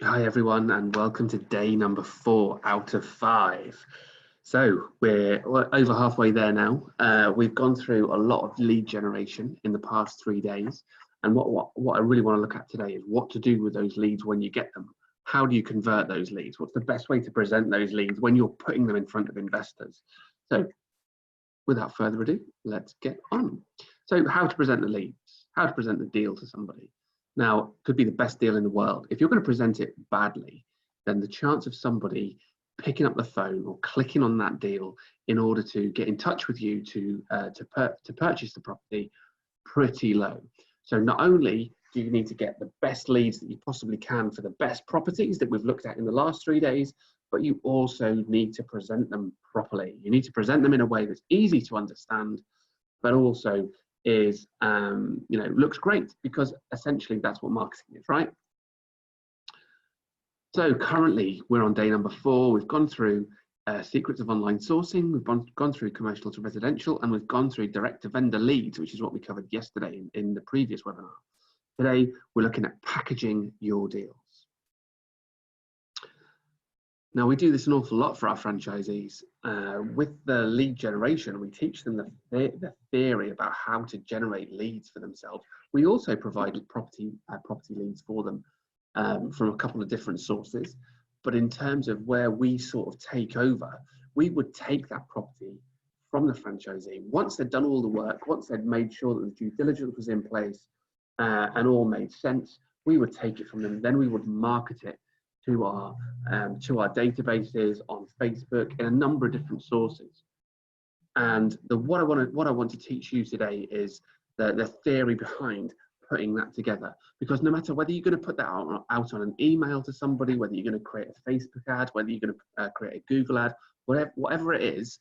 Hi everyone, and welcome to day number 4 out of 5. So we're over halfway there now. We've gone through a lot of lead generation in the past 3 days, and what I really want to look at today is what to do with those leads when you get them. How do you convert those leads? What's the best way to present those leads when you're putting them in front of investors? So without further ado, let's get on. So how to present the leads, how to present the deal to somebody. Now, could be the best deal in the world. If you're going to present it badly, then the chance of somebody picking up the phone or clicking on that deal in order to get in touch with you to purchase the property, pretty low. So not only do you need to get the best leads that you possibly can for the best properties that we've looked at in the last 3 days, but you also need to present them properly. You need to present them in a way that's easy to understand, but also is, looks great, because essentially that's what marketing is, right? So currently we're on day number 4. We've gone through secrets of online sourcing, we've gone through commercial to residential, and we've gone through direct to vendor leads, which is what we covered yesterday in the previous webinar. Today, we're looking at packaging your deals. Now, we do this an awful lot for our franchisees. With the lead generation, we teach them the theory about how to generate leads for themselves. We also provide property leads for them from a couple of different sources. But in terms of where we sort of take over, we would take that property from the franchisee. Once they'd done all the work, once they'd made sure that the due diligence was in place and all made sense, we would take it from them. Then we would market it to our databases on Facebook in a number of different sources. And what I want to teach you today is the theory behind putting that together. Because no matter whether you're going to put that out on an email to somebody, whether you're going to create a Facebook ad, whether you're going to create a Google ad, whatever it is,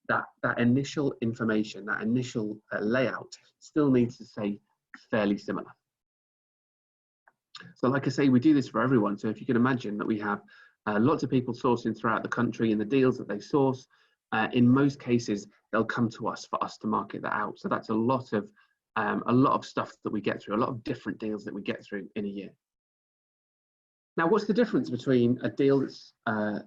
that initial information, that initial layout still needs to stay fairly similar. So like I say, we do this for everyone. So if you can imagine that we have lots of people sourcing throughout the country, and the deals that they source, in most cases, they'll come to us for us to market that out. So that's a lot of stuff that we get through, a lot of different deals that we get through in a year. Now, what's the difference between a deal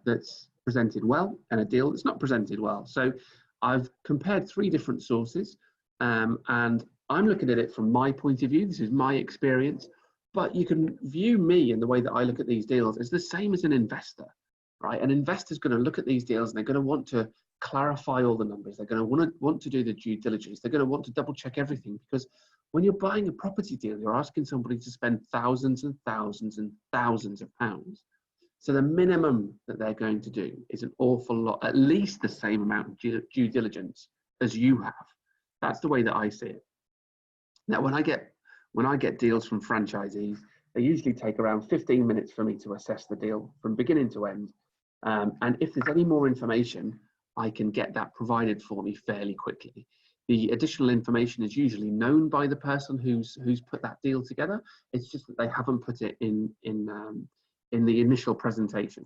that's presented well and a deal that's not presented well? So I've compared 3 different sources, and I'm looking at it from my point of view. This is my experience. But you can view me and the way that I look at these deals as the same as an investor, right? An investor's going to look at these deals and they're going to want to clarify all the numbers. They're going to want to do the due diligence. They're going to want to double check everything, because when you're buying a property deal, you're asking somebody to spend thousands and thousands and thousands of pounds. So the minimum that they're going to do is an awful lot, at least the same amount of due diligence as you have. That's the way that I see it. Now, when I get deals from franchisees, they usually take around 15 minutes for me to assess the deal from beginning to end. And if there's any more information, I can get that provided for me fairly quickly. The additional information is usually known by the person who's put that deal together. It's just that they haven't put it in the initial presentation.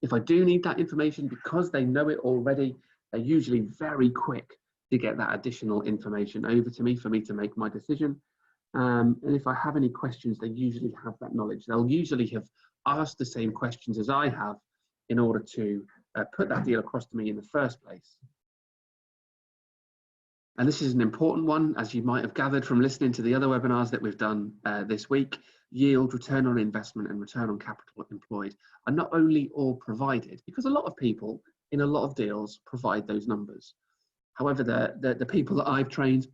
If I do need that information, because they know it already, they're usually very quick to get that additional information over to me for me to make my decision. And if I have any questions, they usually have that knowledge. They'll usually have asked the same questions as I have in order to put that deal across to me in the first place. And this is an important one, as you might have gathered from listening to the other webinars that we've done this week. Yield, return on investment, and return on capital employed are not only all provided, because a lot of people in a lot of deals provide those numbers. However, the people that I've trained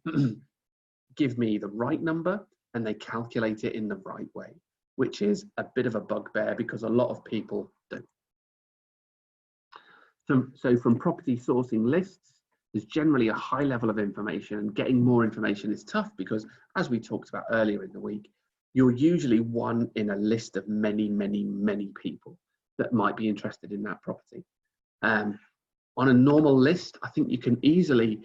give me the right number, and they calculate it in the right way, which is a bit of a bugbear because a lot of people don't. So from property sourcing lists, there's generally a high level of information, and getting more information is tough because, as we talked about earlier in the week, you're usually one in a list of many, many, many people that might be interested in that property. On a normal list, I think you can easily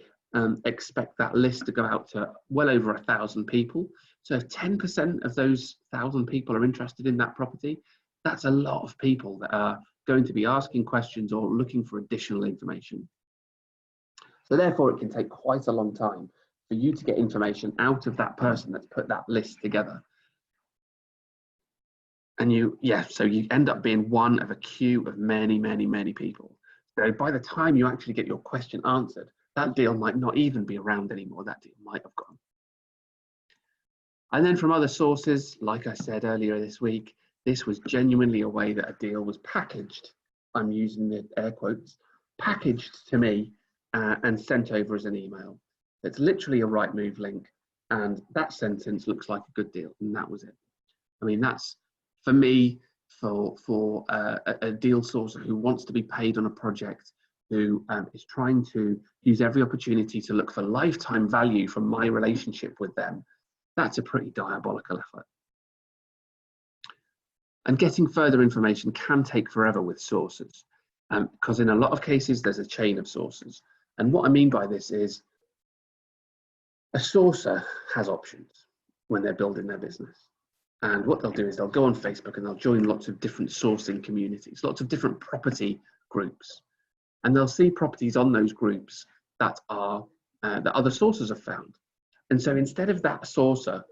expect that list to go out to well over 1,000 people. So if 10% of those 1,000 people are interested in that property, that's a lot of people that are going to be asking questions or looking for additional information. So therefore, it can take quite a long time for you to get information out of that person that's put that list together. so you end up being one of a queue of many, many, many people. So by the time you actually get your question answered, that deal might not even be around anymore. That deal might have gone. And then from other sources, like I said earlier this week, this was genuinely a way that a deal was packaged. I'm using the air quotes, packaged to me and sent over as an email. It's literally a Rightmove link, and that sentence looks like a good deal, and that was it. I mean, that's for me, for a deal sourcer who wants to be paid on a project, who is trying to use every opportunity to look for lifetime value from my relationship with them. That's a pretty diabolical effort. And getting further information can take forever with sources, because in a lot of cases, there's a chain of sources. And what I mean by this is a sourcer has options when they're building their business. And what they'll do is they'll go on Facebook and they'll join lots of different sourcing communities, lots of different property groups. And they'll see properties on those groups that are that other sources have found. And so instead of that sourcer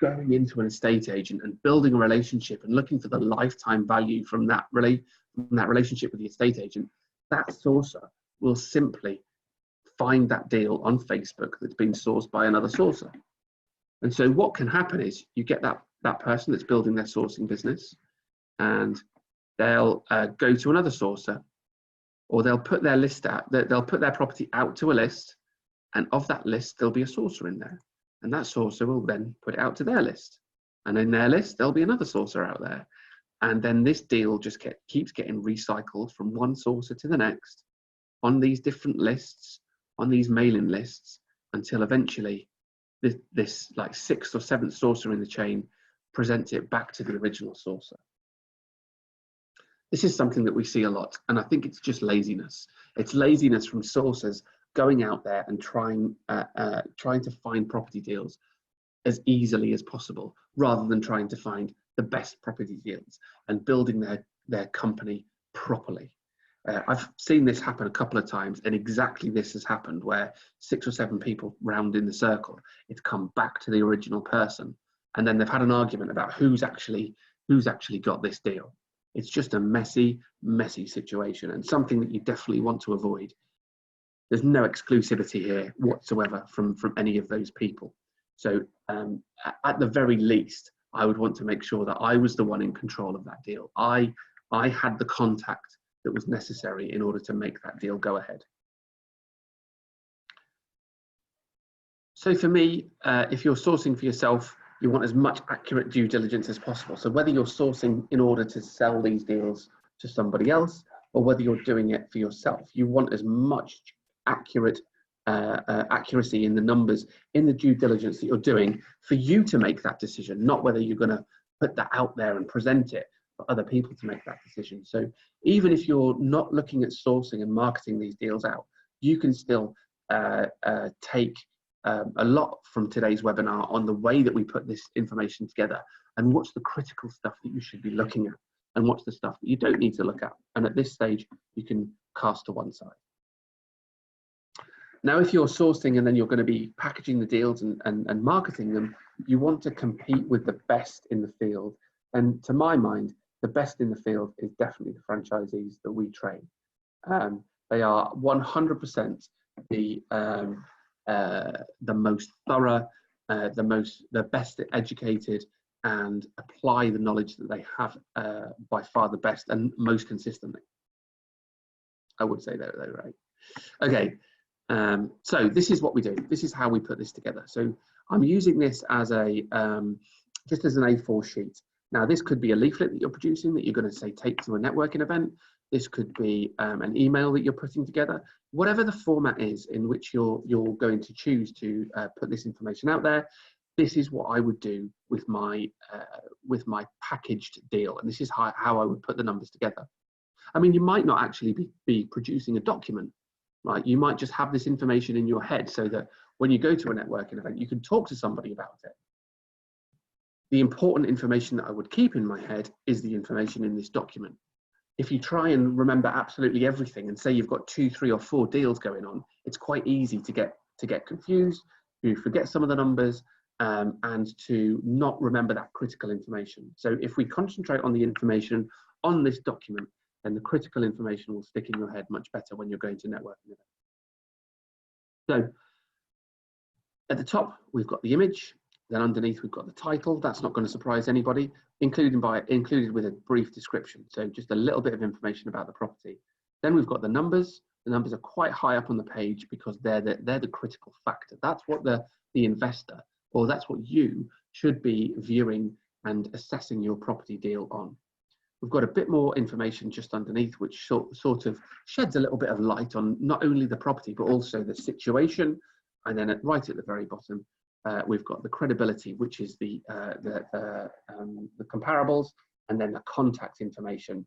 going into an estate agent and building a relationship and looking for the lifetime value from that relationship with the estate agent, that sourcer will simply find that deal on Facebook that's been sourced by another sourcer. And so what can happen is you get that person that's building their sourcing business, and they'll go to another sourcer, or they'll put their list out, they'll put their property out to a list, and of that list, there'll be a sourcer in there. And that sourcer will then put it out to their list. And in their list, there'll be another sourcer out there. And then this deal just keeps getting recycled from one sourcer to the next on these different lists, on these mailing lists, until eventually this like 6th or 7th sourcer in the chain presents it back to the original sourcer. This is something that we see a lot, and I think it's just laziness. It's laziness from sourcers going out there and trying to find property deals as easily as possible, rather than trying to find the best property deals and building their company properly. I've seen this happen a couple of times, and exactly this has happened, where 6 or 7 people round in the circle, it's come back to the original person, and then they've had an argument about who's actually got this deal. It's just a messy situation, and something that you definitely want to avoid. There's no exclusivity here whatsoever from any of those people. So at the very least, I would want to make sure that I was the one in control of that deal. I had the contact that was necessary in order to make that deal go ahead. So for me, if you're sourcing for yourself, you want as much accurate due diligence as possible. So whether you're sourcing in order to sell these deals to somebody else, or whether you're doing it for yourself, you want as much accuracy in the numbers, in the due diligence that you're doing, for you to make that decision, not whether you're going to put that out there and present it for other people to make that decision. So even if you're not looking at sourcing and marketing these deals out, you can still take a lot from today's webinar on the way that we put this information together, and what's the critical stuff that you should be looking at, and what's the stuff that you don't need to look at. And at this stage, you can cast to one side. Now, if you're sourcing and then you're going to be packaging the deals and marketing them, you want to compete with the best in the field. And to my mind, the best in the field is definitely the franchisees that we train. They are 100% the most thorough, the best educated, and apply the knowledge that they have by far the best and most consistently. I would say they're right. Okay. So this is what we do. This is how we put this together. So I'm using this as just as an A4 sheet. Now, this could be a leaflet that you're producing that you're going to say take to a networking event. This could be an email that you're putting together. Whatever the format is in which you're going to choose to put this information out there, this is what I would do with my packaged deal. And this is how I would put the numbers together. I mean, you might not actually be producing a document. Right, you might just have this information in your head so that when you go to a networking event, you can talk to somebody about it. The important information that I would keep in my head is the information in this document. If you try and remember absolutely everything and say you've got 2, 3, or 4 deals going on, it's quite easy to get confused. You forget some of the numbers, and to not remember that critical information. So if we concentrate on the information on this document, then the critical information will stick in your head much better when you're going to networking events. So at the top, we've got the image. Then underneath, we've got the title. That's not going to surprise anybody, included with a brief description. So just a little bit of information about the property. Then we've got the numbers. The numbers are quite high up on the page because they're the critical factor. That's what the investor, or that's what you should be viewing and assessing your property deal on. We've got a bit more information just underneath, which sort of sheds a little bit of light on not only the property, but also the situation. And then right at the very bottom, we've got the credibility, which is the comparables, and then the contact information,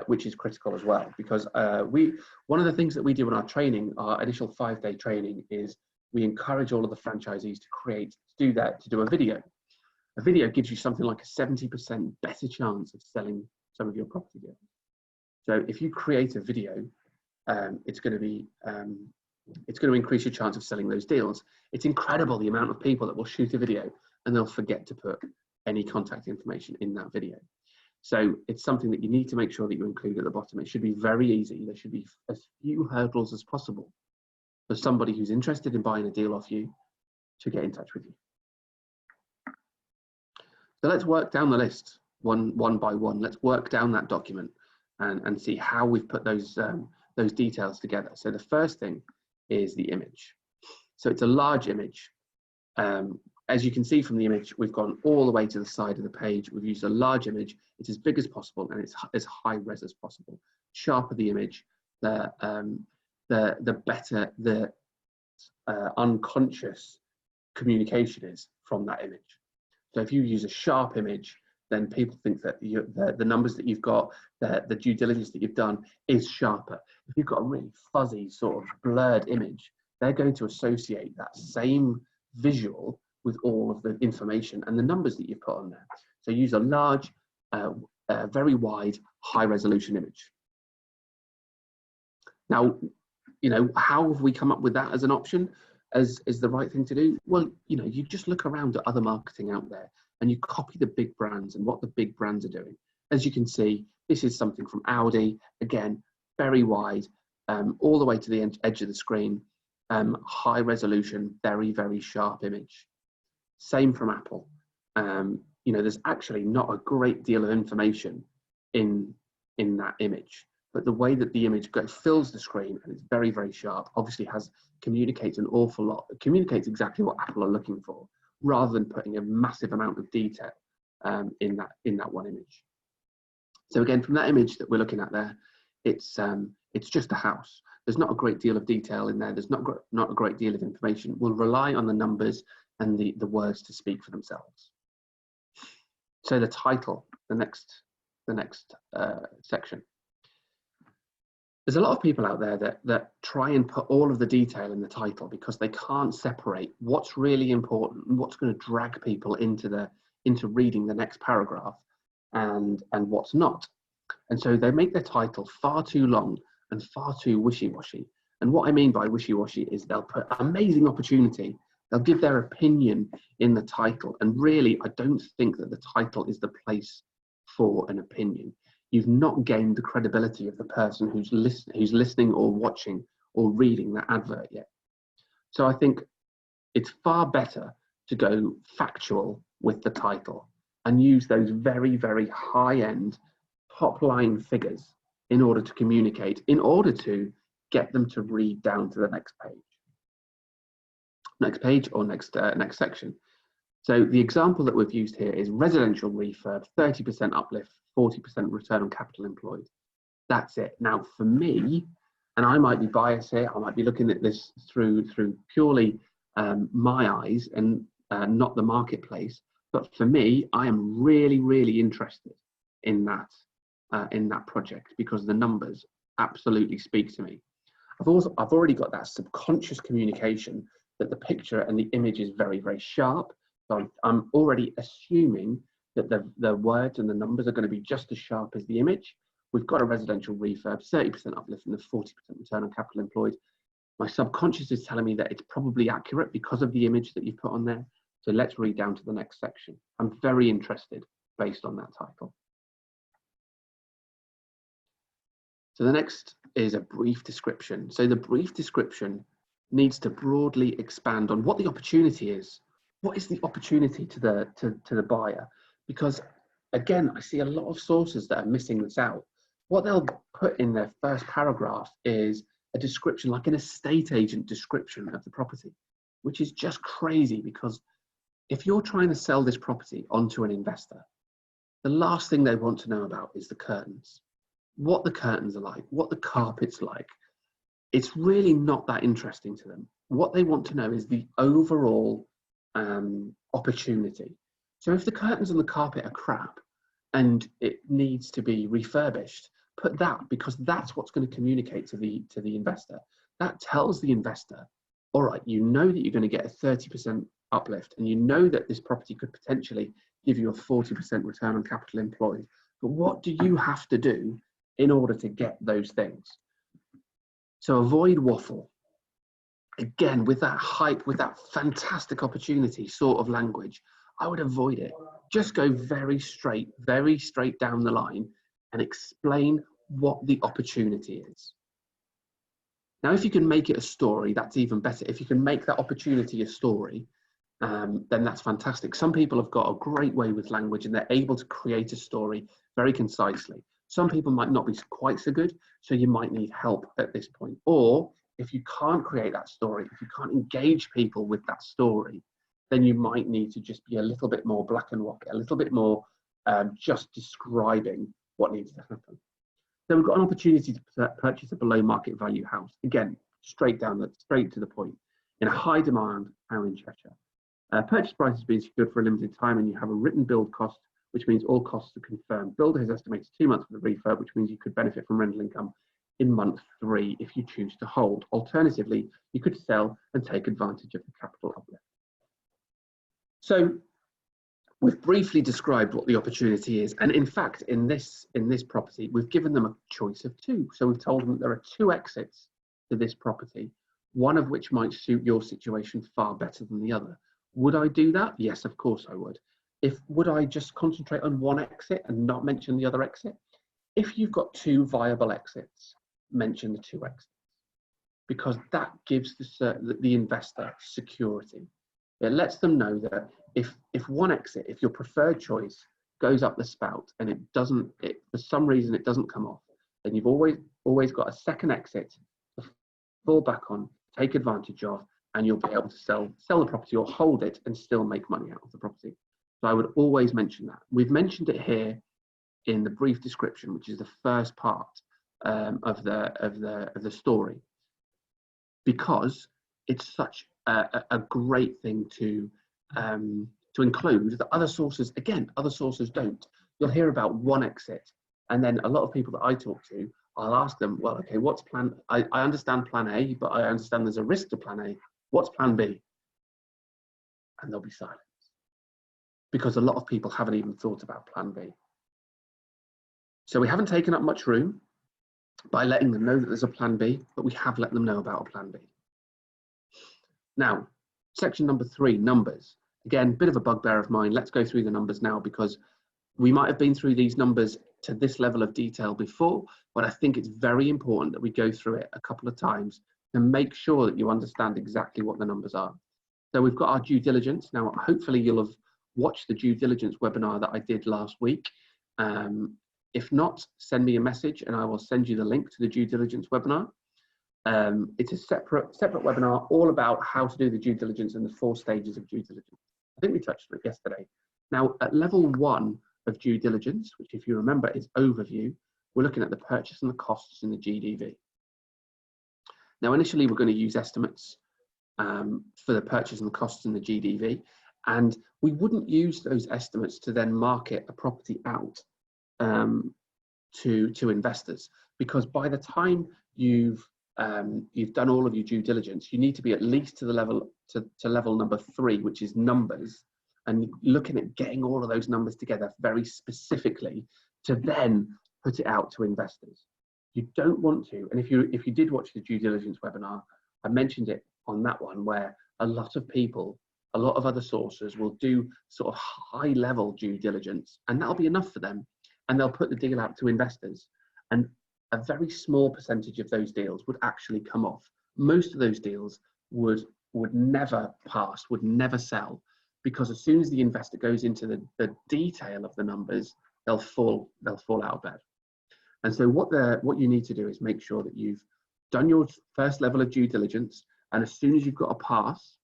which is critical as well. Because one of the things that we do in our training, our initial 5-day training, is we encourage all of the franchisees to do a video. A video gives you something like a 70% better chance of selling some of your property deals. So if you create a video, it's going to increase your chance of selling those deals. It's incredible the amount of people that will shoot a video and they'll forget to put any contact information in that video. So it's something that you need to make sure that you include at the bottom. It should be very easy. There should be as few hurdles as possible for somebody who's interested in buying a deal off you to get in touch with you. So let's work down the list one by one. Let's work down that document and see how we've put those details together. So the first thing is the image. So it's a large image. As you can see from the image, we've gone all the way to the side of the page. We've used a large image. It's as big as possible and it's as high res as possible. Sharper the image, the better the unconscious communication is from that image. So if you use a sharp image, then people think that the numbers that you've got, the due diligence that you've done is sharper. If you've got a really fuzzy sort of blurred image, they're going to associate that same visual with all of the information and the numbers that you've put on there. So use a large, very wide, high resolution image. Now, how have we come up with that as an option? As the right thing to do? Well, you just look around at other marketing out there and you copy the big brands and what the big brands are doing. As you can see, this is something from Audi, again, very wide, all the way to the edge of the screen, high resolution, very, very sharp image. Same from Apple. There's actually not a great deal of information in that image, but the way that the image fills the screen and it's very, very sharp, obviously communicates an awful lot. It communicates exactly what Apple are looking for, rather than putting a massive amount of detail in that one image. So again, from that image that we're looking at there, it's just a house. There's not a great deal of detail in there. There's not a great deal of information. We'll rely on the numbers and the words to speak for themselves. So the title, the next section. There's a lot of people out there that try and put all of the detail in the title because they can't separate what's really important and what's going to drag people into reading the next paragraph and what's not. And so they make their title far too long and far too wishy-washy. And what I mean by wishy-washy is they'll put amazing opportunity, they'll give their opinion in the title. And really, I don't think that the title is the place for an opinion. You've not gained the credibility of the person who's listening or watching or reading that advert yet. So I think it's far better to go factual with the title and use those very, very high-end top-line figures in order to communicate, in order to get them to read down to the next page or next section. So the example that we've used here is residential refurb, 30% uplift, 40% return on capital employed. That's it. Now for me, and I might be biased here, I might be looking at this through purely my eyes and not the marketplace, but for me, I am really, really interested in that project because the numbers absolutely speak to me. I've already got that subconscious communication that the picture and the image is very, very sharp. So I'm already assuming that the words and the numbers are going to be just as sharp as the image. We've got a residential refurb, 30% uplift and a 40% return on capital employed. My subconscious is telling me that it's probably accurate because of the image that you've put on there. So let's read down to the next section. I'm very interested based on that title. So the next is a brief description. So the brief description needs to broadly expand on what the opportunity is. What is the opportunity to the buyer? Because again, I see a lot of sources that are missing this out. What they'll put in their first paragraph is a description, like an estate agent description of the property, which is just crazy, because if you're trying to sell this property onto an investor, the last thing they want to know about is the curtains. What the curtains are like, what the carpet's like. It's really not that interesting to them. What they want to know is the overall opportunity. So if the curtains and the carpet are crap and it needs to be refurbished, put that, because that's what's going to communicate to the investor. That tells the investor, all right, you know that you're going to get a 30% uplift, and you know that this property could potentially give you a 40% return on capital employed. But what do you have to do in order to get those things? So avoid waffle. Again, with that hype, with that fantastic opportunity sort of language, I would avoid it. Just go very straight down the line and explain what the opportunity is. Now, if you can make it a story, that's even better. If you can make that opportunity a story, then that's fantastic. Some people have got a great way with language and they're able to create a story very concisely. Some people might not be quite so good, so you might need help at this point. Or if you can't create that story, if you can't engage people with that story, then you might need to just be a little bit more black and white, a little bit more just describing what needs to happen. So we've got an opportunity to purchase a below market value house. Again, straight to the point, in a high demand area in Cheshire. Purchase price has been secured for a limited time, and you have a written build cost, which means all costs are confirmed. Builder has estimated 2 months for the refurb, which means you could benefit from rental income in month 3 if you choose to hold. Alternatively, you could sell and take advantage of the capital uplift. So we've briefly described what the opportunity is, and in fact, in this property, we've given them a choice of 2. So we've told them that there are 2 exits to this property, one of which might suit your situation far better than the other. Would I do that? Yes, of course I would. Would I just concentrate on one exit and not mention the other exit? If you've got 2 viable exits, mention the 2 exits, because that gives the investor security. It lets them know that if one exit, if your preferred choice goes up the spout and for some reason it doesn't come off, then you've always got a second exit to fall back on, take advantage of, and you'll be able to sell the property or hold it and still make money out of the property. So I would always mention that. We've mentioned it here in the brief description, which is the first part of the story, because it's such a great thing to include that other sources don't. You'll hear about one exit, and then a lot of people that I talk to, I'll ask them, well, okay, what's plan? I understand plan A, but I understand there's a risk to plan A. What's plan B? And there'll be silence, because a lot of people haven't even thought about plan B. So we haven't taken up much room by letting them know that there's a plan B, but we have let them know about a plan B. Now, section number 3, numbers. Again, bit of a bugbear of mine. Let's go through the numbers now, because we might have been through these numbers to this level of detail before, but I think it's very important that we go through it a couple of times to make sure that you understand exactly what the numbers are. So we've got our due diligence. Now, hopefully you'll have watched the due diligence webinar that I did last week. If not, send me a message and I will send you the link to the due diligence webinar. It's a separate webinar all about how to do the due diligence and the 4 stages of due diligence. I think we touched on it yesterday. Now, at level 1 of due diligence, which if you remember is overview, we're looking at the purchase and the costs in the GDV. Now, initially, we're going to use estimates for the purchase and the costs in the GDV, and we wouldn't use those estimates to then market a property out to investors, because by the time you've done all of your due diligence, you need to be at least to the level to level number 3, which is numbers, and looking at getting all of those numbers together very specifically to then put it out to investors. You don't want to, and if you did watch the due diligence webinar, I mentioned it on that one, where a lot of people a lot of other sources will do sort of high level due diligence, and that'll be enough for them. And they'll put the deal out to investors. And a very small percentage of those deals would actually come off. Most of those deals would never pass, would never sell, because as soon as the investor goes into the detail of the numbers, they'll fall out of bed. And so what you need to do is make sure that you've done your first level of due diligence, and as soon as you've got a pass,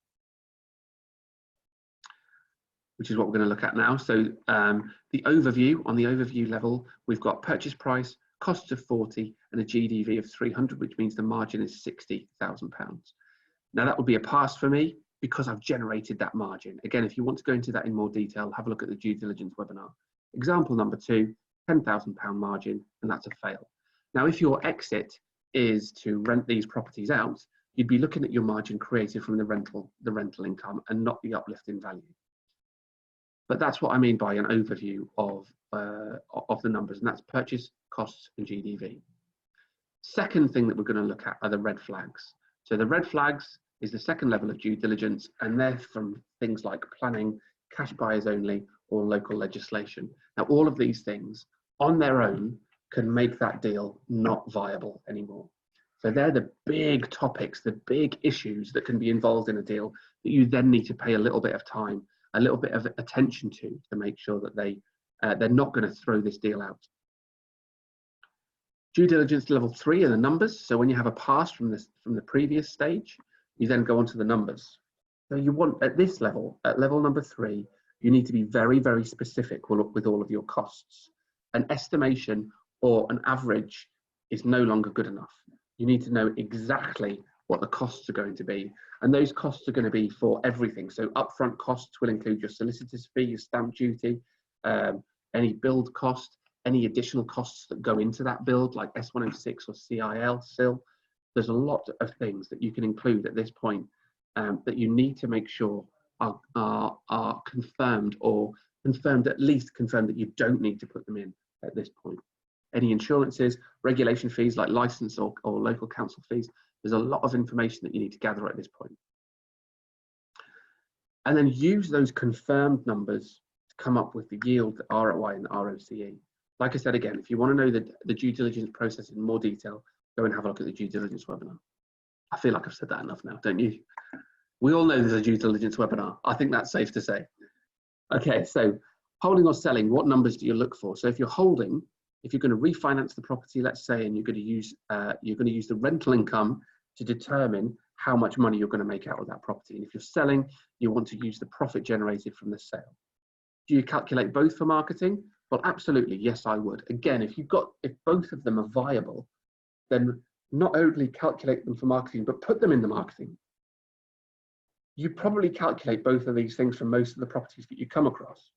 which is what we're going to look at now. So the overview, on the overview level, we've got purchase price, costs of 40 and a GDV of 300, which means the margin is £60,000. Now that would be a pass for me because I've generated that margin. Again, if you want to go into that in more detail, have a look at the due diligence webinar. Example number 2, £10,000 margin, and that's a fail. Now, if your exit is to rent these properties out, you'd be looking at your margin created from the rental income and not the uplift in value. But that's what I mean by an overview of the numbers, and that's purchase, costs, and GDV. Second thing that we're going to look at are the red flags. So the red flags is the second level of due diligence, and they're from things like planning, cash buyers only, or local legislation. Now, all of these things on their own can make that deal not viable anymore. So they're the big topics, the big issues that can be involved in a deal that you then need to pay a little bit of time, a little bit of attention to make sure that they're not going to throw this deal out. Due diligence level 3 are the numbers. So when you have a pass from the previous stage, you then go on to the numbers. So you want at this level, at level number 3, you need to be very, very specific with all of your costs. An estimation or an average is no longer good enough. You need to know exactly what the costs are going to be. And those costs are going to be for everything. So upfront costs will include your solicitor's fee, your stamp duty, any build cost, any additional costs that go into that build, like S106 or CIL, SIL. There's a lot of things that you can include at this point that you need to make sure are confirmed, or at least confirmed that you don't need to put them in at this point. Any insurances, regulation fees like license or local council fees, there's a lot of information that you need to gather at this point. And then use those confirmed numbers to come up with the yield, the ROI, and the ROCE. Like I said, again, if you want to know the due diligence process in more detail, go and have a look at the due diligence webinar. I feel like I've said that enough now, don't you? We all know there's a due diligence webinar. I think that's safe to say. Okay, so holding or selling, what numbers do you look for? So if you're holding, if you're going to refinance the property, let's say, and you're going to use the rental income to determine how much money you're going to make out of that property. And if you're selling, you want to use the profit generated from the sale. Do you calculate both for marketing? Well, absolutely, yes, I would. Again, if both of them are viable, then not only calculate them for marketing, but put them in the marketing. You probably calculate both of these things for most of the properties that you come across,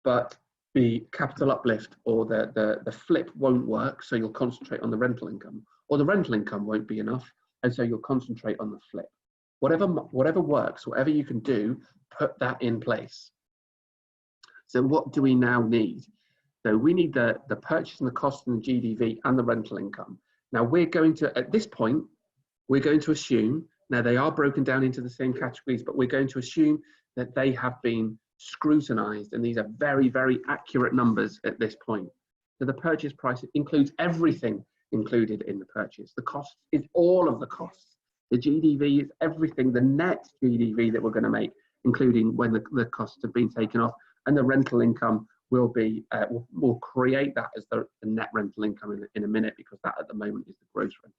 but the capital uplift or the flip won't work, so you'll concentrate on the rental income, or the rental income won't be enough, and so you'll concentrate on the flip. Whatever works, whatever you can do, put that in place. So what do we now need? So we need the purchase and the cost and the GDV and the rental income. Now we're going to, at this point, we're going to assume, now they are broken down into the same categories, but we're going to assume that they have been scrutinized, and these are very, very accurate numbers at this point. So the purchase price includes everything included in the purchase. The cost is all of the costs. The GDV is everything, the net GDV that we're going to make, including when the costs have been taken off, and the rental income will be, we'll create that as the net rental income in a minute, because that at the moment is the gross rental.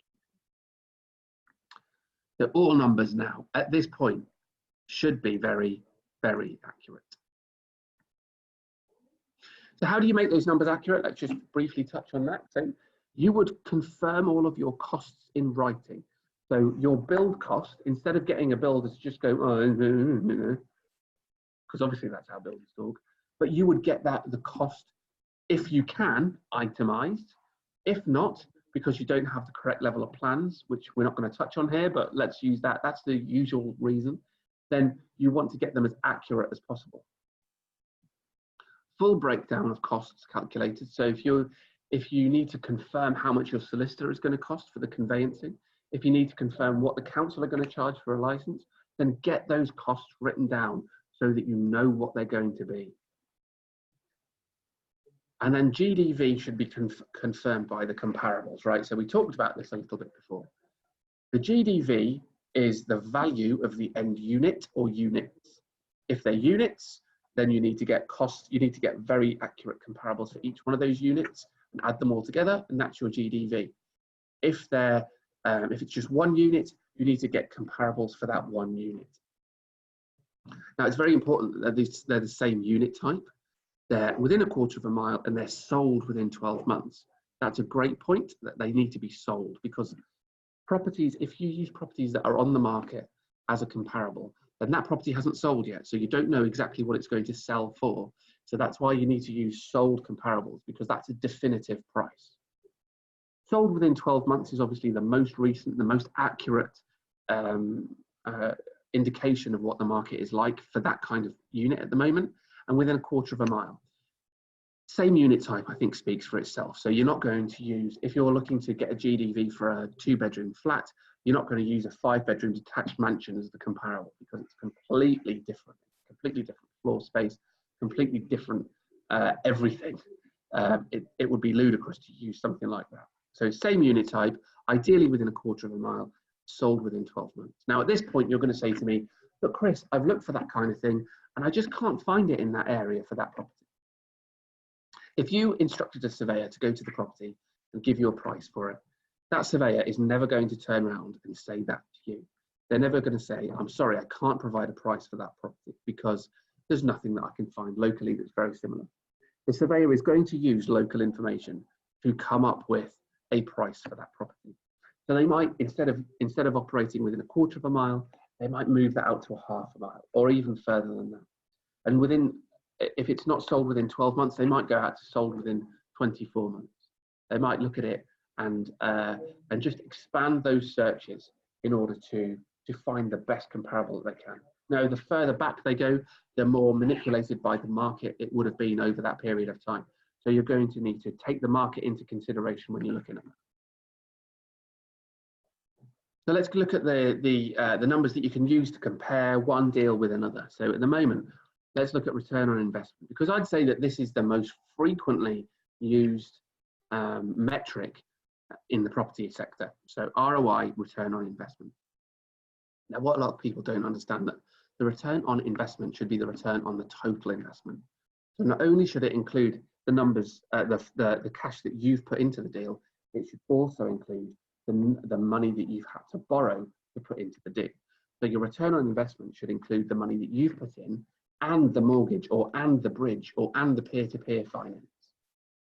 So all numbers now at this point should be very, very accurate. So how do you make those numbers accurate? Let's just briefly touch on that. So you would confirm all of your costs in writing. So your build cost, instead of getting a builder to just go, because obviously that's how builders talk, but you would get the cost, if you can, itemized. If not, because you don't have the correct level of plans, which we're not going to touch on here, but let's use that. That's the usual reason. Then you want to get them as accurate as possible. Full breakdown of costs calculated. So if you need to confirm how much your solicitor is going to cost for the conveyancing, if you need to confirm what the council are going to charge for a license, then get those costs written down so that you know what they're going to be. And then GDV should be confirmed by the comparables, right? So we talked about this a little bit before. The GDV is the value of the end unit or units. If they're units, then you need to get costs, you need to get very accurate comparables for each one of those units and add them all together, and that's your GDV. If it's just one unit, you need to get comparables for that one unit. Now, it's very important that they're the same unit type. They're within a quarter of a mile and they're sold within 12 months. That's a great point, that they need to be sold, because properties, if you use properties that are on the market as a comparable, then that property hasn't sold yet. So you don't know exactly what it's going to sell for. So that's why you need to use sold comparables, because that's a definitive price. Sold within 12 months is obviously the most recent, the most accurate indication of what the market is like for that kind of unit at the moment, and within a quarter of a mile. Same unit type, I think, speaks for itself. So you're not going to use, if you're looking to get a GDV for a 2-bedroom flat, you're not going to use a 5-bedroom detached mansion as the comparable, because it's completely different floor space, completely different everything. It would be ludicrous to use something like that. So same unit type, ideally within a quarter of a mile, sold within 12 months. Now at this point, you're going to say to me, look, Chris, I've looked for that kind of thing, and I just can't find it in that area for that property. If you instructed a surveyor to go to the property and give you a price for it, that surveyor is never going to turn around and say that to you. They're never going to say, I'm sorry, I can't provide a price for that property because there's nothing that I can find locally that's very similar. The surveyor is going to use local information to come up with a price for that property. So they might, instead of operating within a quarter of a mile, they might move that out to a half a mile or even further than that. And if it's not sold within 12 months, they might go out to sold within 24 months. They might look at it and just expand those searches in order to find the best comparable that they can. Now, the further back they go, the more manipulated by the market it would have been over that period of time. So you're going to need to take the market into consideration when you're looking at that. So let's look at the numbers that you can use to compare one deal with another. So at the moment, let's look at return on investment, because I'd say that this is the most frequently used metric in the property sector. So ROI, return on investment. Now, what a lot of people don't understand, that the return on investment should be the return on the total investment. So not only should it include the numbers, the cash that you've put into the deal, it should also include the money that you've had to borrow to put into the deal. So your return on investment should include the money that you've put in, and the mortgage, and the bridge, and the peer-to-peer finance.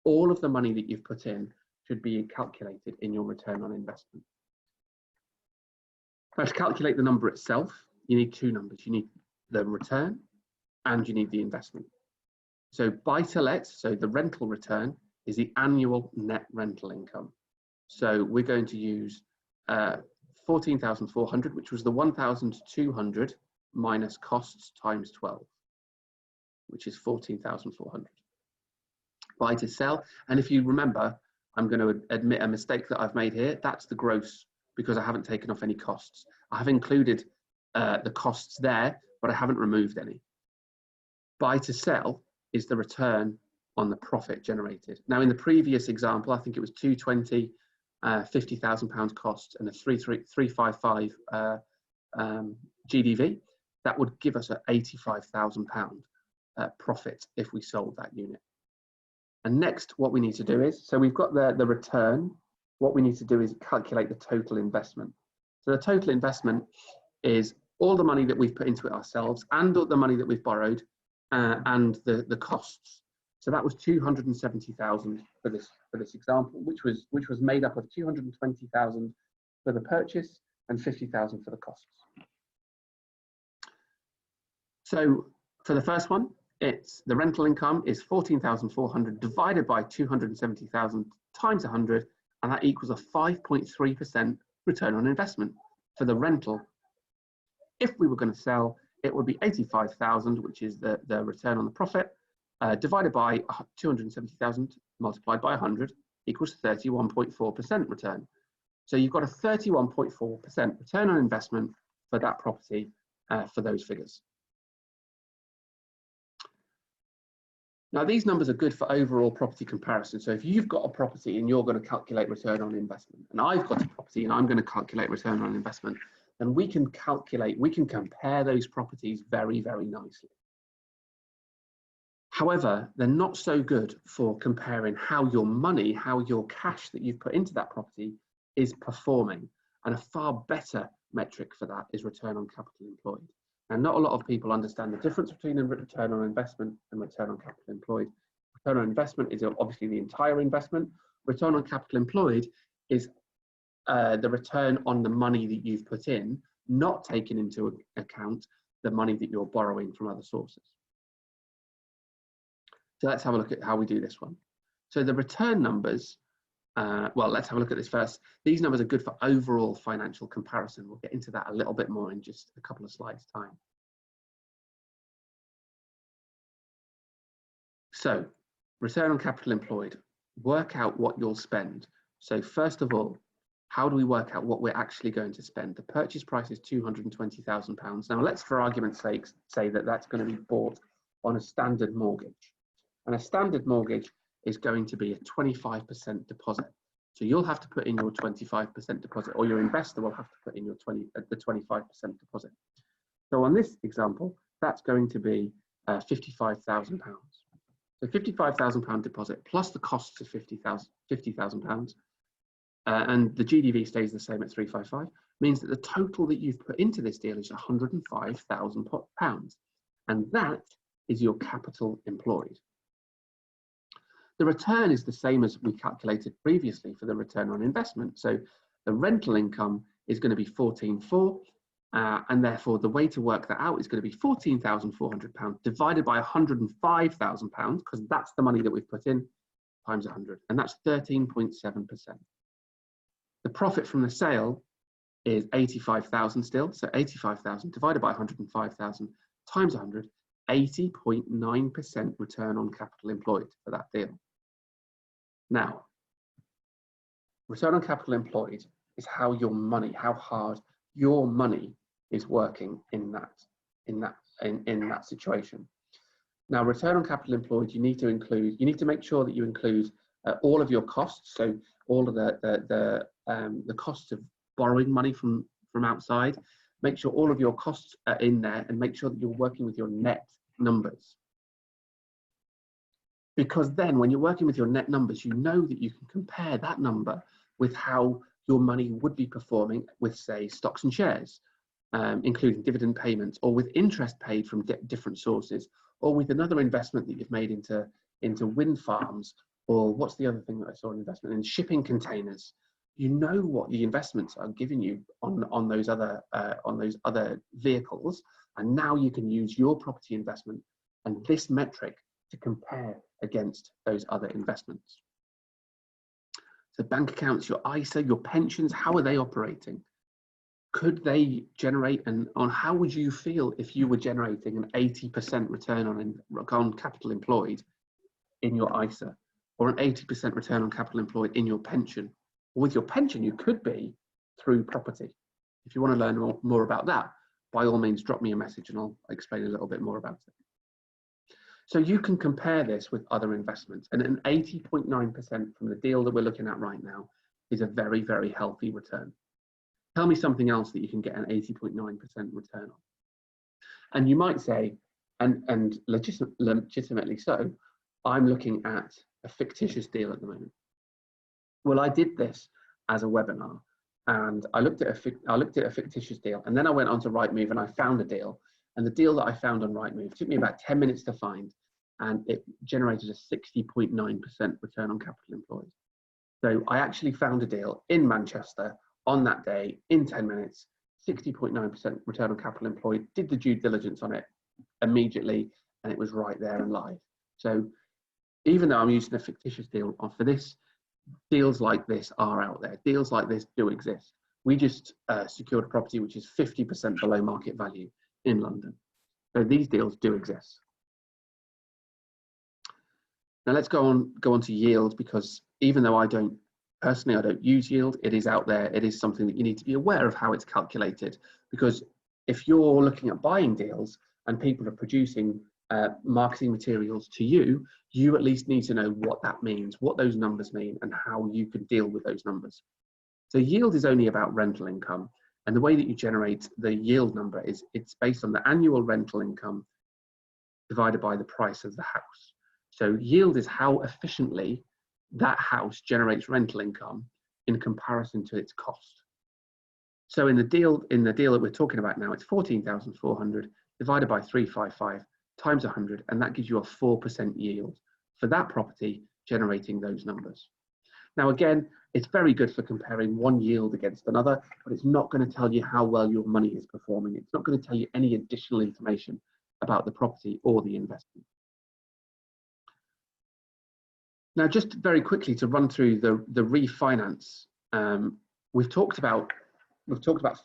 All of the money that you've put in should be calculated in your return on investment. Now, to calculate the number itself, you need two numbers. You need the return and you need the investment. So buy-to-let, so the rental return, is the annual net rental income. So we're going to use 14,400, which was the 1,200 minus costs times 12, which is 14,400. Buy to sell, and if you remember, I'm going to admit a mistake that I've made here. That's the gross, because I haven't taken off any costs. I have included the costs there, but I haven't removed any. Buy to sell is the return on the profit generated. Now, in the previous example, I think it was 220, £50,000 costs, and a 355 GDV. That would give us an £85,000 profit if we sold that unit. And next, what we need to do is, so we've got the return. What we need to do is calculate the total investment. So the total investment is all the money that we've put into it ourselves, and the money that we've borrowed, and the costs. So that was 270,000 for this example, which was made up of 220,000 for the purchase and 50,000 for the costs. So for the first one, it's the rental income is 14,400 divided by 270,000 times 100, and that equals a 5.3% return on investment for the rental. If we were going to sell, it would be 85,000, which is the return on the profit, divided by 270,000 multiplied by 100 equals 31.4% return. So you've got a 31.4% return on investment for that property for those figures. Now, these numbers are good for overall property comparison. So if you've got a property and you're going to calculate return on investment, and I've got a property and I'm going to calculate return on investment, then we can compare those properties very, very nicely. However, they're not so good for comparing how your money, how your cash that you've put into that property is performing. And a far better metric for that is return on capital employed. And not a lot of people understand the difference between a return on investment and return on capital employed. Return on investment is obviously the entire investment. Return on capital employed is the return on the money that you've put in, not taking into account the money that you're borrowing from other sources. So let's have a look at how we do this one. So the return numbers, well, let's have a look at this first. These numbers are good for overall financial comparison. We'll get into that a little bit more in just a couple of slides' time. So return on capital employed, work out what you'll spend. So first of all, how do we work out what we're actually going to spend? The purchase price is £220,000. Now let's, for argument's sake, say that that's going to be bought on a standard mortgage. And a standard mortgage is going to be a 25% deposit. So you'll have to put in your 25% deposit, or your investor will have to put in your the 25% deposit. So on this example, that's going to be £55,000. So £55,000 deposit plus the costs of £50,000, and the GDV stays the same at 355, means that the total that you've put into this deal is £105,000, and that is your capital employed. The return is the same as we calculated previously for the return on investment. So the rental income is going to be 14,400, and therefore the way to work that out is going to be £14,400 divided by £105,000, because that's the money that we've put in, times 100, and that's 13.7%. The profit from the sale is 85,000 still, so 85,000 divided by 105,000 times 100, 80.9% return on capital employed for that deal. Now, return on capital employed is how your money, how hard your money is working in that situation. Now, return on capital employed, you need to make sure that you include all of your costs. So all of the costs of borrowing money from outside. Make sure all of your costs are in there, and make sure that you're working with your net numbers. Because then when you're working with your net numbers, you know that you can compare that number with how your money would be performing with, say, stocks and shares, including dividend payments, or with interest paid from different sources, or with another investment that you've made into wind farms, or what's the other thing that I saw an investment in? Shipping containers. You know what the investments are giving you on those other vehicles, and now you can use your property investment and this metric to compare against those other investments. So bank accounts, your ISA, your pensions, how are they operating? Could they generate, and how would you feel if you were generating an 80% return on capital employed in your ISA, or an 80% return on capital employed in your pension? With your pension, you could be through property. If you want to learn more about that, by all means, drop me a message and I'll explain a little bit more about it. So you can compare this with other investments, and an 80.9% from the deal that we're looking at right now is a very, very healthy return. Tell me something else that you can get an 80.9% return on. And you might say, and legitimately so, I'm looking at a fictitious deal at the moment. Well, I did this as a webinar, and I looked at a fictitious deal, and then I went on to Rightmove and I found a deal. And the deal that I found on Rightmove took me about 10 minutes to find, and it generated a 60.9% return on capital employed. So I actually found a deal in Manchester on that day in 10 minutes, 60.9% return on capital employed, did the due diligence on it immediately, and it was right there and live. So even though I'm using a fictitious deal for this, deals like this are out there. Deals like this do exist. We just secured a property which is 50% below market value in London. So these deals do exist. Now let's go on to yield, because even though I don't use yield, it is out there. It is something that you need to be aware of how it's calculated, because if you're looking at buying deals and people are producing marketing materials to you, you at least need to know what that means, what those numbers mean, and how you can deal with those numbers. So yield is only about rental income. And the way that you generate the yield number is it's based on the annual rental income divided by the price of the house. So yield is how efficiently that house generates rental income in comparison to its cost. So in the deal that we're talking about now, it's 14,400 divided by 355 times 100, and that gives you a 4% yield for that property generating those numbers. Now again, it's very good for comparing one yield against another, but it's not going to tell you how well your money is performing. It's not going to tell you any additional information about the property or the investment. Now, just very quickly to run through the refinance. We've talked about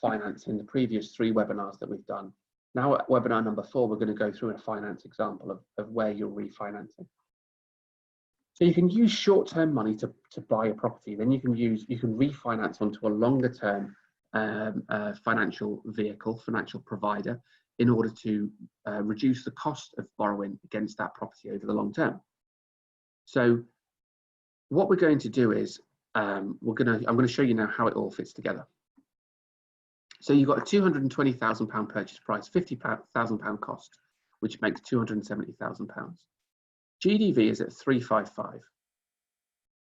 finance in the previous 3 webinars that we've done. Now at webinar number 4, we're going to go through a finance example of where you're refinancing. So you can use short-term money to buy a property. Then you can refinance onto a longer-term financial vehicle, financial provider, in order to reduce the cost of borrowing against that property over the long term. So what we're going to do is I'm going to show you now how it all fits together. So you've got a £220,000 purchase price, £50,000 cost, which makes £270,000. GDV is at 355.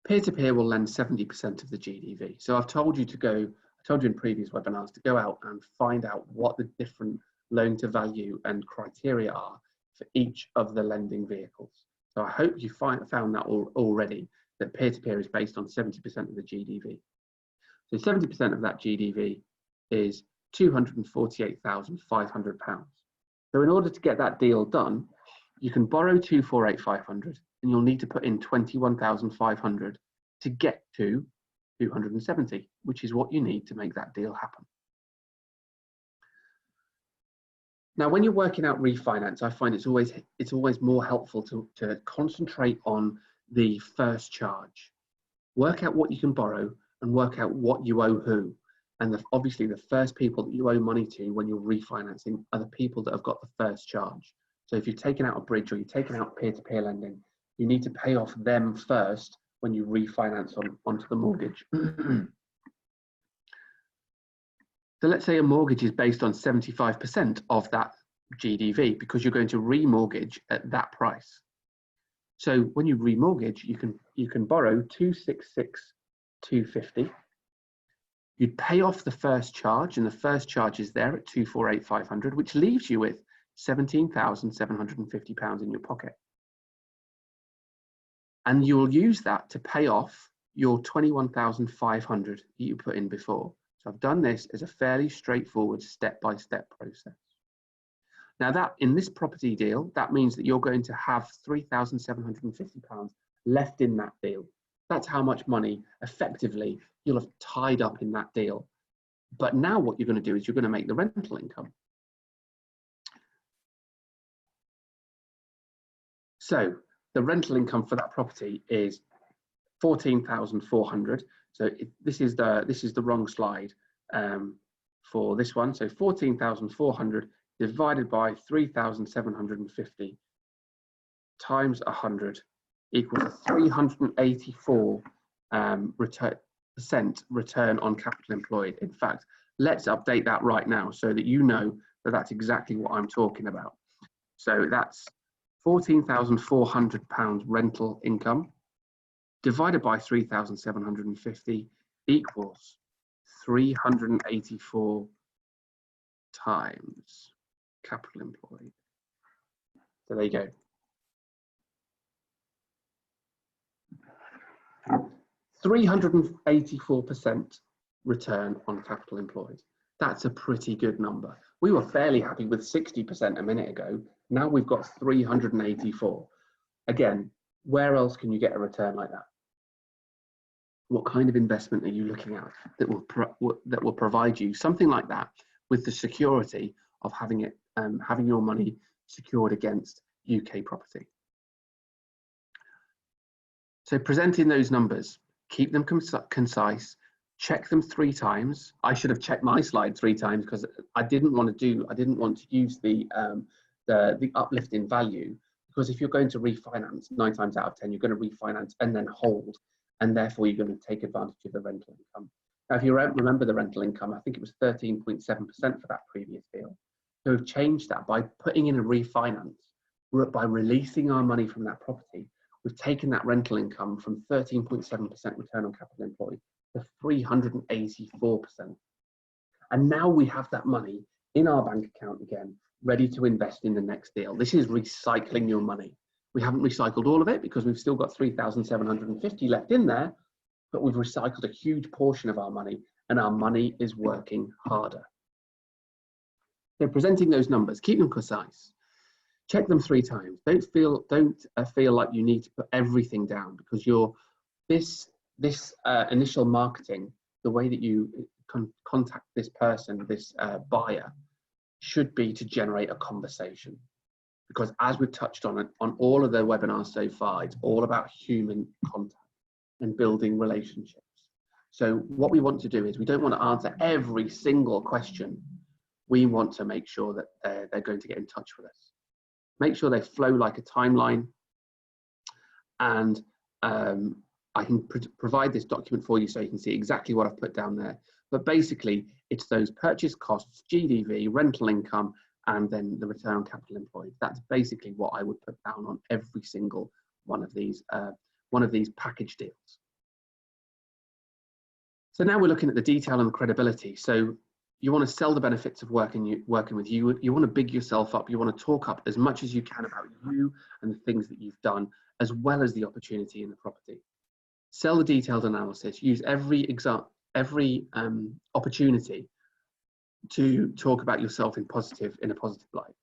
Peer-to-peer will lend 70% of the GDV. So I've told you in previous webinars to go out and find out what the different loan to value and criteria are for each of the lending vehicles. So I hope you found that already, that peer-to-peer is based on 70% of the GDV. So 70% of that GDV is £248,500. So in order to get that deal done, you can borrow 248,500 and you'll need to put in 21,500 to get to 270, which is what you need to make that deal happen. Now, when you're working out refinance, I find it's always more helpful to concentrate on the first charge. Work out what you can borrow and work out what you owe who. And obviously the first people that you owe money to when you're refinancing are the people that have got the first charge. So if you've taken out a bridge or you've taken out peer-to-peer lending, you need to pay off them first when you refinance onto the mortgage. So let's say a mortgage is based on 75% of that GDV because you're going to remortgage at that price. So when you remortgage, you can borrow 266,250. You'd pay off the first charge, and the first charge is there at 248,500, which leaves you with £17,750 in your pocket. And you'll use that to pay off your 21,500 that you put in before. So I've done this as a fairly straightforward step-by-step process. Now that in this property deal, that means that you're going to have £3,750 left in that deal. That's how much money effectively you'll have tied up in that deal. But now what you're going to do is you're going to make the rental income. So the rental income for that property is 14,400. So this is the wrong slide for this one. So 14,400 divided by 3,750 times 100 equals 384 percent return on capital employed. In fact, let's update that right now so that you know that that's exactly what I'm talking about. So that's £14,400 rental income divided by 3,750 equals 384 times capital employed. So there you go. 384% return on capital employed. That's a pretty good number. We were fairly happy with 60% a minute ago. Now we've got 384. Again, where else can you get a return like that? What kind of investment are you looking at that will provide you something like that with the security of having your money secured against UK property? So presenting those numbers, keep them concise, check them 3 times. I should have checked my slide 3 times because I didn't want to use the the uplift in value, because if you're going to refinance, 9 times out of 10, you're going to refinance and then hold, and therefore you're going to take advantage of the rental income. Now, if you remember the rental income, I think it was 13.7% for that previous deal. So we've changed that by putting in a refinance, by releasing our money from that property. We've taken that rental income from 13.7% return on capital employed to 384%. And now we have that money in our bank account again, ready to invest in the next deal. This is recycling your money. We haven't recycled all of it because we've still got 3,750 left in there, but we've recycled a huge portion of our money, and our money is working harder. So presenting those numbers, keep them concise. Check them 3 times. Don't feel like you need to put everything down, because this initial marketing, the way that you contact this person, this buyer, should be to generate a conversation. Because as we've touched on all of the webinars so far, it's all about human contact and building relationships. So what we want to do is, we don't want to answer every single question. We want to make sure that they're going to get in touch with us. Make sure they flow like a timeline. And I can provide this document for you so you can see exactly what I've put down there. But basically, it's those purchase costs, GDV, rental income, and then the return on capital employed. That's basically what I would put down on every single one of these package deals. So now we're looking at the detail and the credibility. So you want to sell the benefits of working with you. You want to big yourself up. You want to talk up as much as you can about you and the things that you've done, as well as the opportunity in the property. Sell the detailed analysis. Use every opportunity to talk about yourself in a positive light.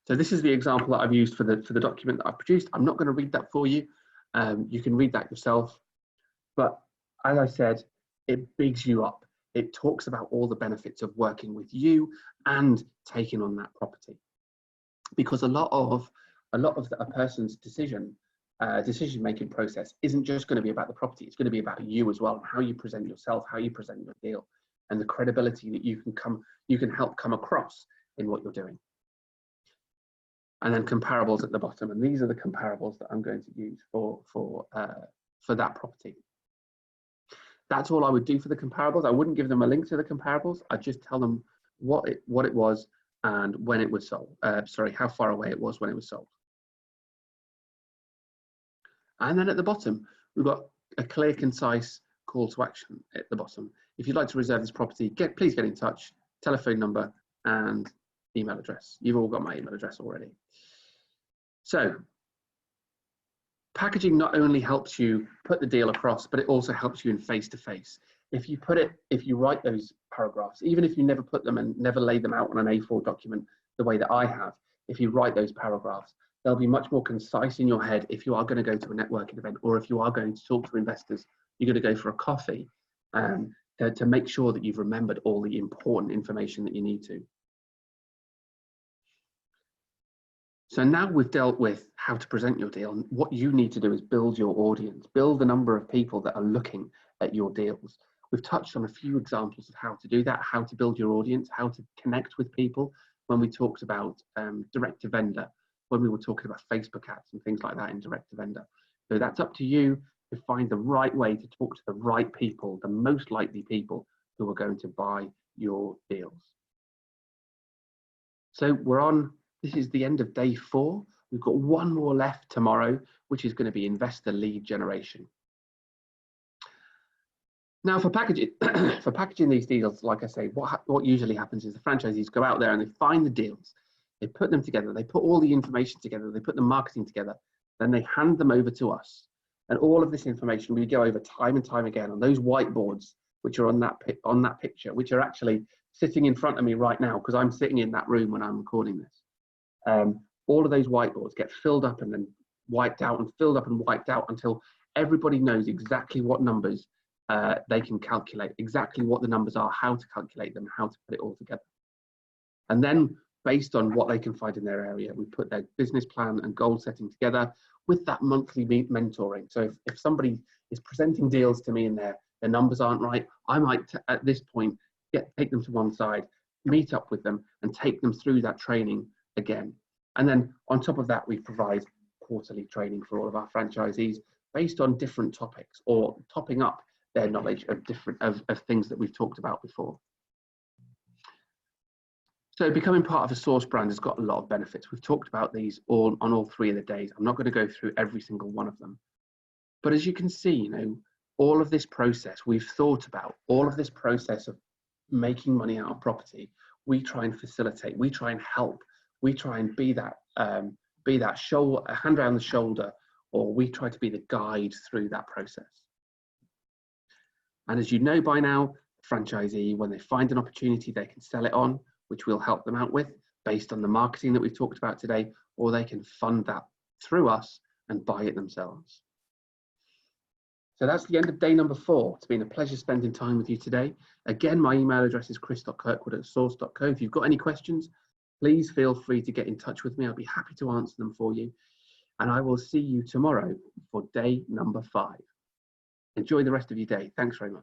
So this is the example that I've used for the document that I've produced. I'm not going to read that for you. You can read that yourself. But as I said, it bigs you up. It talks about all the benefits of working with you and taking on that property. Because a lot of a person's decision-making process isn't just going to be about the property. It's going to be about you as well, and how you present yourself, how you present your deal, and the credibility that you can help come across in what you're doing. And then comparables at the bottom, and these are the comparables that I'm going to use for that property. That's all I would do for the comparables. I wouldn't give them a link to the comparables. I'd just tell them what it was and when it was sold. How far away it was when it was sold. And then at the bottom, we've got a clear, concise call to action at the bottom. If you'd like to reserve this property, please get in touch, telephone number and email address. You've all got my email address already. So packaging not only helps you put the deal across, but it also helps you in face-to-face. If you write those paragraphs, even if you never put them and never lay them out on an A4 document the way that I have, if you write those paragraphs, they'll be much more concise in your head if you are going to go to a networking event, or if you are going to talk to investors, you're going to go for a coffee, to make sure that you've remembered all the important information that you need to. So now we've dealt with how to present your deal. What you need to do is build your audience, build the number of people that are looking at your deals. We've touched on a few examples of how to do that, how to build your audience, how to connect with people when we talked about direct to vendor, when we were talking about Facebook ads and things like that in direct to vendor. So that's up to you to find the right way to talk to the right people, the most likely people who are going to buy your deals. So this is the end of day 4. We've got one more left tomorrow, which is going to be investor lead generation. Now for packaging these deals, like I say, what usually happens is the franchisees go out there and they find the deals, they put them together, they put all the information together, they put the marketing together, then they hand them over to us. And all of this information we go over time and time again on those whiteboards, which are on that picture, which are actually sitting in front of me right now, because I'm sitting in that room when I'm recording this. All of those whiteboards get filled up and then wiped out and filled up and wiped out until everybody knows exactly what numbers they can calculate, exactly what the numbers are, how to calculate them, how to put it all together. And then based on what they can find in their area, we put their business plan and goal setting together with that monthly mentoring. So if somebody is presenting deals to me and their numbers aren't right, I might at this point take them to one side meet up with them and take them through that training again. And then on top of that, we provide quarterly training for all of our franchisees based on different topics or topping up their knowledge of things that we've talked about before. So becoming part of a source brand has got a lot of benefits. We've talked about these on all 3 of the days. I'm not going to go through every single one of them. But as you can see, all of this process we've thought about, all of this process of making money out of property, we try and facilitate, we try and help, we try and be that shoulder, a hand around the shoulder, or we try to be the guide through that process. And as you know by now, franchisee, when they find an opportunity, they can sell it on, which we'll help them out with based on the marketing that we've talked about today, or they can fund that through us and buy it themselves. So that's the end of day number 4. It's been a pleasure spending time with you today. Again, my email address is chris.kirkwood@source.co. If you've got any questions, please feel free to get in touch with me. I'll be happy to answer them for you. And I will see you tomorrow for day number 5. Enjoy the rest of your day. Thanks very much.